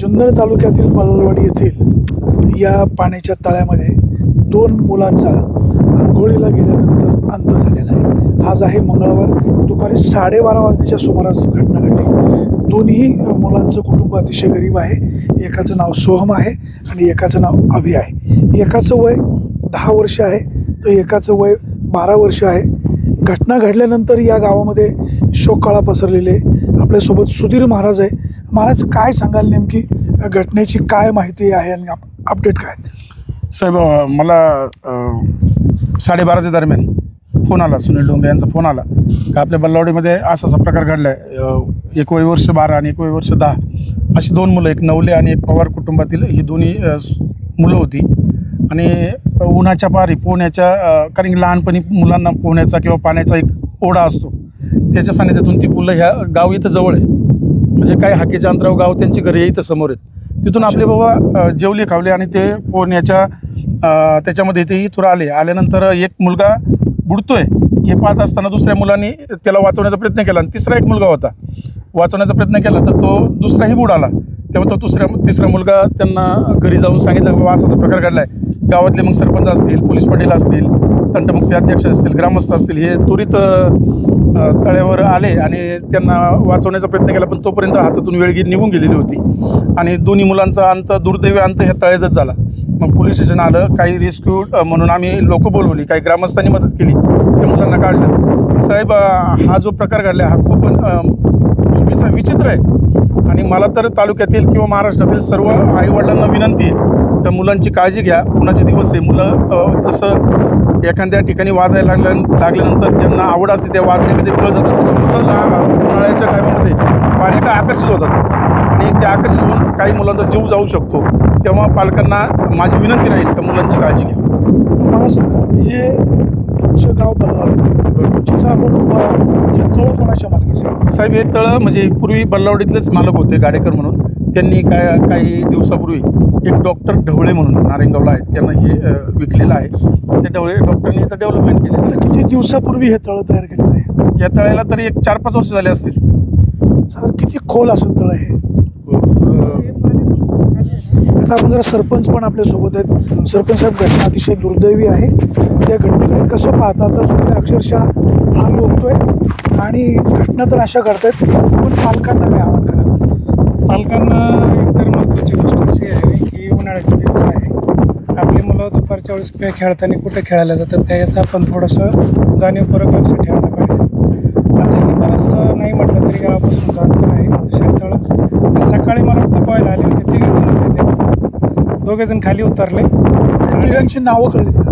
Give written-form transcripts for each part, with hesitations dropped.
जुन्नर तालुक्यातील बल्लाळवाडी येथील या पाण्याच्या तळ्यामध्ये 2 मुलांचा आंघोळीला गेल्यानंतर अंत झालेला आहे। आज आहे मंगळवार, दुपारी 12:30 वाजण्याच्या सुमारास घटना घडली। दोन्ही मुलांचं कुटुंब अतिशय गरीब आहे। एकाचं नाव सोहम आहे आणि एकाचं नाव अभि आहे। एकाचं वय 10 वर्ष आहे तर एकाचं वय 12 वर्ष आहे। घटना घडल्यानंतर या गावामध्ये शोककळा पसरलेली आहे। आपल्यासोबत सुधीर महाराज आहे। महाराज, काय सांगाल, नेमकी घटनेची काय माहिती आहे आणि अपडेट काय आहेत? साहेब, मला 12:30च्या दरम्यान फोन आला, सुनील डोंगरे यांचा फोन आला का आपल्या बल्लावडीमध्ये असा प्रकार घडला आहे। एक वय वर्ष 12 आणि एक वय वर्ष 10 अशी 2 मुलं, एक नवले आणि एक पवार कुटुंबातील ही दोन्ही मुलं होती। आणि उन्हाच्या पारी पोहण्याच्या, कारण की लहानपणी मुलांना पोहण्याचा किंवा पाण्याचा एक ओढा असतो, त्याच्या सानिध्यातून ती मुलं ह्या गाव इथं जवळ आहे, म्हणजे काही हाकेच्या अंतरावर गाव त्यांची घरी इथं समोर आहेत। तिथून आपले बाबा जेवले खावले आणि ते पोहण्याच्या त्याच्यामध्ये ते इथून आल्यानंतर एक मुलगा बुडतोय हे पाहत असताना दुसऱ्या मुलांनी त्याला वाचवण्याचा प्रयत्न केला आणि तिसरा एक मुलगा होता, वाचवण्याचा प्रयत्न केला तर तो दुसराही बुडाला। तेव्हा तो तिसरा मुलगा त्यांना घरी जाऊन सांगितलं बाबा असाचा प्रकार घडला आहे। गावातले मग सरपंच असतील, पोलीस पाटील असतील, तंटमुक्ती अध्यक्ष असतील, ग्रामस्थ असतील, हे त्वरित तळ्यावर आले आणि त्यांना वाचवण्याचा प्रयत्न केला, पण तोपर्यंत हातातून वेळ निघून गेलेली होती आणि दोन्ही मुलांचा अंत, दुर्दैवी अंत ह्या तळ्यातच झाला। मग पोलीस स्टेशन आलं, काही रेस्क्यू म्हणून आम्ही लोक बोलवली, काही ग्रामस्थांनी मदत केली, त्या मुलांना काढलं। साहेब, हा जो प्रकार घडला हा खूप चुकीचा, विचित्र आहे आणि मला तर तालुक्यातील किंवा महाराष्ट्रातील सर्व आईवडिलांना विनंती आहे त्या मुलांची काळजी घ्या। उन्हाचे दिवस आहे, मुलं जसं एखाद्या ठिकाणी वाजायला लागल्यानंतर ज्यांना आवड असते त्या वाजण्यामध्ये पळ जातात, तसं मुलं उन्हाळ्याच्या टायमामध्ये पाण्याकडे आकर्षित होतात आणि ते आकर्षित होऊन काही मुलांचा जीव जाऊ शकतो। तेव्हा पालकांना माझी विनंती राहील का मुलांची काळजी घ्या। मला सांगा, हे तुमचं गाव बल्लावडी, जिथं आपण उभा, हे तळ कोणाच्या मालकीचं आहे? साहेब, हे तळं म्हणजे पूर्वी बल्लावडीतलेच मालक होते गाडेकर म्हणून, त्यांनी काही दिवसापूर्वी एक डॉक्टर ढवळे म्हणून नारायणगावला आहेत, त्यांना हे विकलेलं आहे। त्या डॉक्टरांनी इथं डेव्हलपमेंट केली। आता किती दिवसापूर्वी हे तळं तयार केलेलं आहे? या तळ्याला तरी एक 4-5 वर्ष झाले असतील। साधारण किती खोल असेल तळं हे? आता आपण जरा सरपंच पण आपल्यासोबत आहेत। सरपंच साहेब, घटना अतिशय दुर्दैवी आहे। त्या घटनेकडे कसं पाहता? आता सुद्धा अक्षरशः आग ओकतोय आणि घटना तर अशा घडतात, पण पालकांना काय आव्हान कराल? पालकांना एकतर महत्त्वाची गोष्ट अशी आहे की उन्हाळ्याचे दिवस आहे, आपली मुलं दुपारच्या वेळेस खेळताना कुठे खेळायला जातात का याचं आपण थोडंसं जाणीवपूर्वक लक्ष ठेवायला पाहिजे। आता हे बरंचसं नाही म्हटलं तरी गावापासून जाणतं आहे शेततळं, ते सकाळी मला वाटतं पोहायला आले होते, 3 जण होते, ते 2 जण खाली उतरले। तिघांची नावं कळलीत का?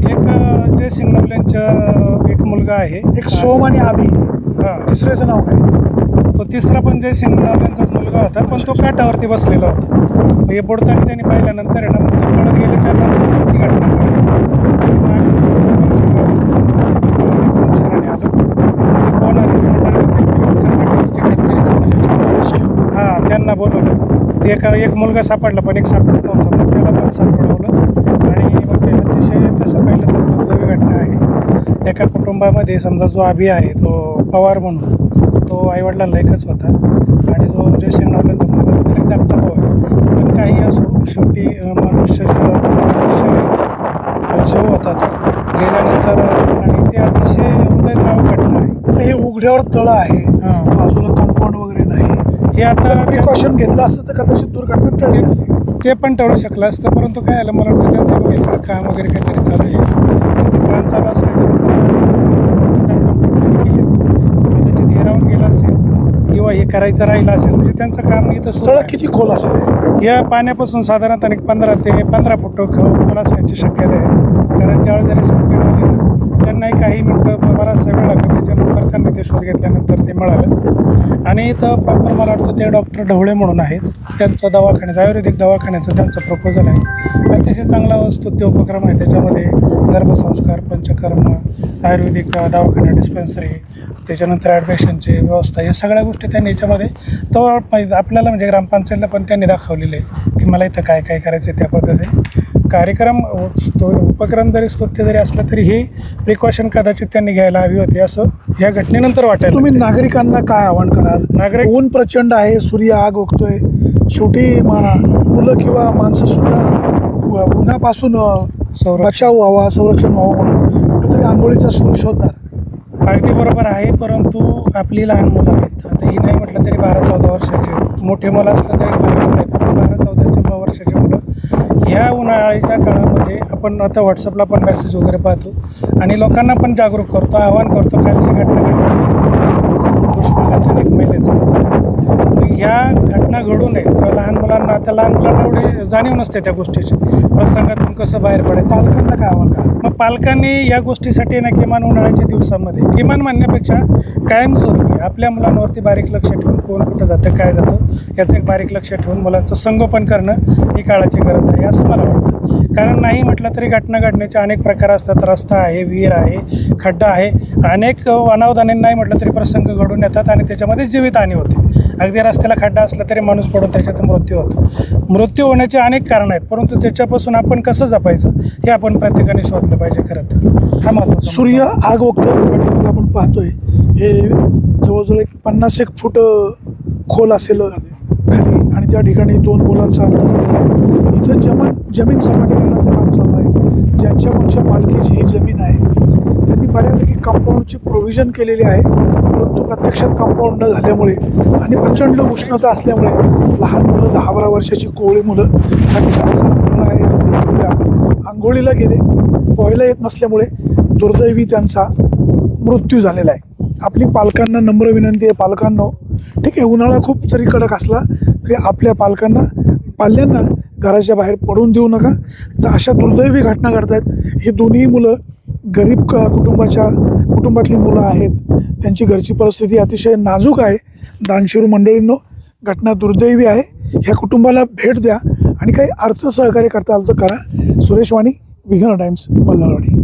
एक जे सिंगनवल्यांचा एक मुलगा आहे, एक सोम आणि अभि, हां, तिसऱ्याचं नाव काय? तो तिसरा पण जय सिंगनवल्यांचाच मुलगा होता, पण तो काठावरती बसलेला होता। हे बुडताना त्यांनी पाहिल्यानंतर आहे ना, मग तो पडत गेल्याच्या नंतर ती घटना घडली आणि शहराने आलं ते कोण आले मंडळी होते, हां, त्यांना बोलवलं। ते एक मुलगा सापडला, पण एक सापडत नव्हता, मग त्याला पण सापडवलं आणि मग ते अतिशय तसं पाहिलं तर दुर्दैवी घटना आहे। एका कुटुंबामध्ये समजा जो अभि आहे तो पवार म्हणून, तो आईवडिलांना एकच होता आणि जो जय सिंगनवल्यांचा मुलगा होता त्याला एक धाकटा भाऊ आहे। पण काही असो, शेवटी मनुष्य जीव होता तो गेल्यानंतर आणि ते अतिशय हृदयद्रावक घटना आहे। आता हे उघड्यावर तळं आहे, हां, बाजूला कंपाऊंड वगैरे नाही, हे आता प्रिकॉशन घेतलं असतं तर कदाचित दुर्घटना टळली असते। ते पण टळू शकलं असतं, परंतु काय आलं, मला वाटतं त्यांचं इकडं काम वगैरे काहीतरी चालू आहे, ते काम चालू असल्याच्यानंतर कदाचित हे राहून गेलं असेल किंवा हे करायचं राहिलं असेल, म्हणजे त्यांचं काम इथं सुरू तळं आहे। किती खोल असेल? या पाण्यापासून साधारणतः 15 ते 15 फूट खोल असण्याची शक्यता आहे, कारण ज्यावेळेस जरी स्कूटी मिळाली ना, त्यांनाही काही मिनटं बराचसा वेळ लागला, त्याच्यानंतर त्यांनी ते शोध घेतल्यानंतर ते मिळालं। आणि इथं प्रॉपर मला वाटतं ते डॉक्टर ढवळे म्हणून आहेत, त्यांचं दवाखान्याचं आयुर्वेदिक दवाखान्याचं त्यांचं प्रपोजल आहे, अतिशय चांगला स्तुत्य उपक्रम आहे। त्याच्यामध्ये गर्भसंस्कार, पंचकर्म, आयुर्वेदिक दवाखाना, डिस्पेन्सरी, त्याच्यानंतर ॲडमिशनची व्यवस्था, या सगळ्या गोष्टी त्यांनी याच्यामध्ये तो आपल्याला म्हणजे ग्रामपंचायतला पण त्यांनी दाखवलेलं आहे की मला इथं काय काय करायचं त्या पद्धतीने कार्यक्रम उपक्रम जरी स्तुत्य जरी असलं तरी ही प्रिकॉशन कदाचित त्यांनी घ्यायला हवी होती असं या घटनेनंतर वाटायला. तुम्ही नागरिकांना काय आवाहन कराल? नागरिक ऊन प्रचंड आहे, सूर्य आग ओकतोय, शेवटी मुलं किंवा माणसंसुद्धा उन्हापासून बचाव व्हावा, संरक्षण व्हावं म्हणून कुठेतरी आंघोळीचा सोय शोधणार. अगदी बरोबर आहे, परंतु आपली लहान मुलं आहेत. आता ही नाही म्हटलं तरी 12-14 वर्षाची आहेत. मोठे मुलं असलं तरी बाहेर नाही, पण 12-14 वर्षाची मुलं ह्या उन्हाळ्याच्या काळामध्ये आपण आता व्हॉट्सअपला पण मेसेज वगैरे पाहतो आणि लोकांना पण जागरूक करतो, आवाहन करतो. कालची घटना घडली उष्माघात अनेक महिलेचा अंत झाला. ह्या घटना घडू नयेत किंवा लहान मुलांना, आता लहान मुलांना एवढे जाणीव नसते त्या गोष्टीची, प्रसंगातून कसं बाहेर पडायचं. पालकांना काय आव्हान करा? मग पालकांनी या गोष्टीसाठी ना किमान उन्हाळ्याच्या दिवसामध्ये, किमान म्हणण्यापेक्षा कायमस्वरूपी आपल्या मुलांवरती बारीक लक्ष ठेवून कोण कुठं जातं, काय जातं याचं एक बारीक लक्ष ठेवून मुलांचं संगोपन करणं ही काळाची गरज आहे असं मला वाटतं. कारण नाही म्हटलं तरी घटना घडण्याचे अनेक प्रकार असतात. रस्ता आहे, विहीर आहे, खड्डा आहे, अनेक अनावधाने नाही म्हटलं तरी प्रसंग घडून येतात आणि त्याच्यामध्ये जीवितहानी होते. अगदी रस्त्याला खड्डा असला तरी माणूस पडून त्याच्यात मृत्यू होतो. मृत्यू होण्याचे अनेक कारणं आहेत, परंतु त्याच्यापासून आपण कसं जपायचं हे आपण प्रत्येकाने शोधलं पाहिजे. खरं तर हा महत्त्वाचा सूर्य आग ओकतो पाठीमागे आपण पाहतोय, हे जवळजवळ 50-1 फूट खोल असेल खाली आणि त्या ठिकाणी 2 मुलांचा अंत झालेला आहे. इथं जमीन सपाटीकरणाचं काम चालू आहे. ज्यांच्या कोणच्या मालकीची ही जमीन आहे त्यांनी बऱ्यापैकी कंपाऊंडची प्रोव्हिजन केलेली आहे, परंतु प्रत्यक्षात कंपाऊंड न झाल्यामुळे आणि प्रचंड उष्णता असल्यामुळे लहान मुलं 10-12 वर्षाची कोवळी मुलं त्या ठिकाणी आहे आंघोळ करूया आंघोळीला गेले, पोहायला येत नसल्यामुळे दुर्दैवी त्यांचा मृत्यू झालेला आहे. आपली पालकांना नम्र विनंती आहे, पालकांनो ठीक आहे, उन्हाळा खूप जरी कडक असला तरी आपल्या पाल्यांना घराच्या बाहेर पडून देऊ नका. जर अशा दुर्दैवी घटना घडत आहेत, ही दोन्ही मुलं गरीब कुटुंबातली मुलं आहेत, त्यांची घरची परिस्थिती अतिशय नाजूक आहे. दानशूर मंडळींनो, घटना दुर्दैवी आहे. ह्या कुटुंबाला भेट द्या आणि काही अर्थसहकार्य करता आलं तर करा. सुरेश वाणी, विघ्न टाइम्स, बल्लाळवाडी.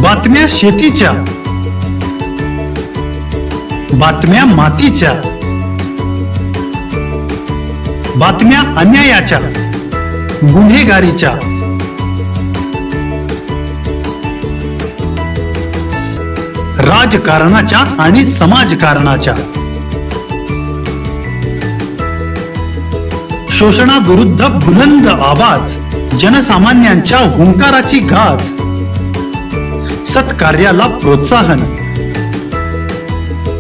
बातम्या शेतीच्या, बातम्या मातीच्या, बातम्या अन्यायाच्या, गुन्हेगारीच्या, राजकारणाच्या आणि समाजकारणाच्या, शोषणाविरुद्ध बुलंद आवाज, जनसामान्यांच्या हुंकाराची गाज, सत्कार्याला प्रोत्साहन,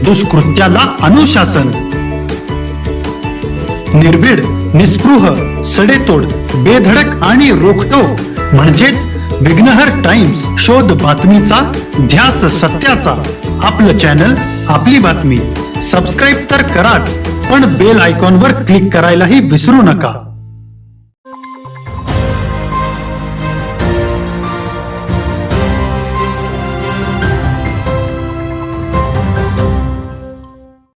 दुष्कृत्याला अनुशासन, निर्भीड, निस्पृह, सडेतोड, बेधडक आणि रोखटोक म्हणजेच विघ्नहर टाइम्स. शोध बातमीचा, ध्यास सत्याचा. आपलं चॅनल, आपली बातमी. सबस्क्राईब तर कराच, पण बेल आयकॉनवर क्लिक करायलाही विसरू नका.